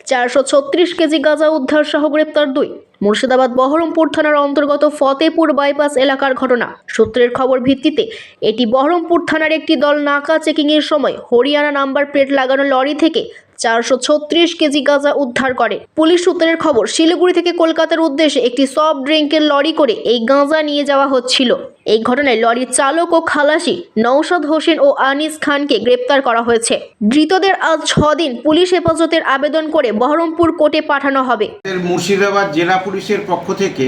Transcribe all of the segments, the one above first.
436 KG গাঁজা উদ্ধার সহ গ্রেপ্তার 2। মুর্শিদাবাদ বহরমপুর থানার অন্তর্গত ফতেপুর বাইপাস এলাকার ঘটনা। সূত্রের খবর ভিত্তিতে এটি বহরমপুর থানার একটি দল নাকা চেকিংয়ের সময় হরিয়ানা নাম্বার প্লেট লাগানো লরি থেকে 436 কেজি গাঁজা উদ্ধার করে। পুলিশ সূত্রের খবর, শিলিগুড়ি থেকে কলকাতার উদ্দেশ্যে একটি সফট ড্রিঙ্কের লরি করে এই গাঁজা নিয়ে যাওয়া হচ্ছিল। এই ঘটনায় লরির চালক ও খালাসি নওশাদ হোসেন ও আনিস খানকে গ্রেপ্তার করা হয়েছে। ধৃতদের আজ 6 দিন পুলিশ হেফাজতের আবেদন করে বহরমপুর কোর্টে পাঠানো হবে। মুর্শিদাবাদ জেলা পুলিশের পক্ষ থেকে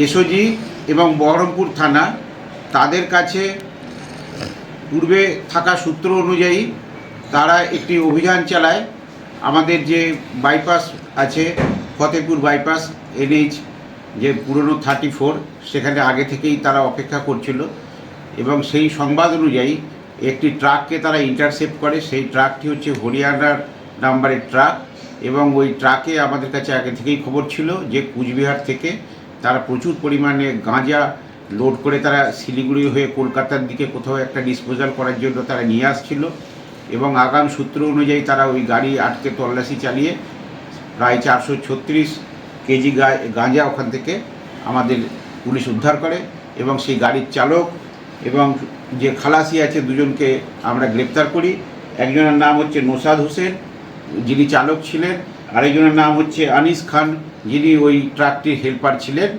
এসওজি এবং বহরমপুর থানা তাদের কাছে পূর্বে থাকা সূত্র অনুযায়ী তারা একটি অভিযান চালায়। আমাদের যে বাইপাস আছে ফতেপুর বাইপাস এনএইচ যে পুরনো 34, সেখানে আগে থেকেই তারা অপেক্ষা করছিল এবং সেই সংবাদ অনুযায়ী একটি ট্রাককে তারা ইন্টারসেপ্ট করে। সেই ট্রাকটি হচ্ছে হরিয়ানার নাম্বারের ট্রাক এবং ওই ট্রাকে আমাদের কাছে আগে থেকেই খবর ছিল যে কুচবিহার থেকে তারা প্রচুর পরিমাণে গাঁজা লোড করে তারা শিলিগুড়ি হয়ে কলকাতার দিকে কোথাও একটা ডিসপোজাল করার জন্য তারা নিয়ে আসছিল এবং আগাম সূত্র অনুযায়ী তারা ওই গাড়ি আটকে তল্লাশি চালিয়ে প্রায় 436 কেজি গাঁজা ওখান থেকে আমাদের পুলিশ উদ্ধার করে এবং সেই গাড়ির চালক এবং যে খালাসি আছে দুজনকে আমরা গ্রেপ্তার করি। একজনের নাম হচ্ছে নওশাদ হোসেন, যিনি চালক ছিলেন, আরেকজনের নাম হচ্ছে আনিস খান, যিনি ওই ট্রাকটির হেল্পার ছিলেন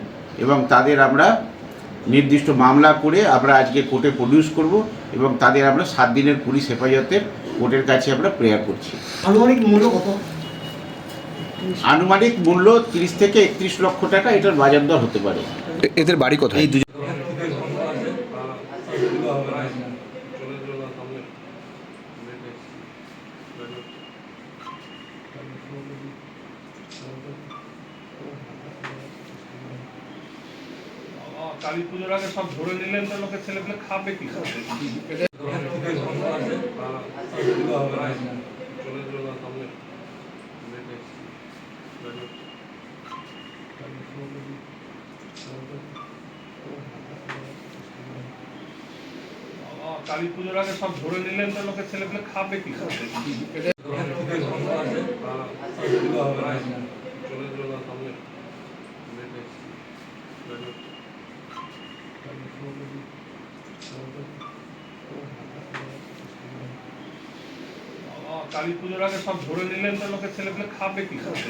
এবং তাদের আমরা নির্দিষ্ট মামলা করে আমরা আজকে কোর্টে প্রডিউস করব এবং তাদের আমরা 7 দিনের পুলিশ হেফাজতের কোর্টের কাছে আমরা প্রেয়ার করছি। আনুমানিক মূল্য কত? আনুমানিক মূল্য 30 থেকে 31 লক্ষ টাকা এটার বাজার দর হতে পারে। এদের বাড়ি কোথায়? এই দুজন কালী পুজোর আগে সব ধরে নিলেন তো লোকের ছেলেপেলে খাবে কি করে? কালী পুজোর আগে সব ধরে নিলেন তো লোকের ছেলেপেলে খাবে কি করে? কালী পুজোর আগে সব ধরে নিলেন তো লোকের ছেলেপেলে খাবে কি করে?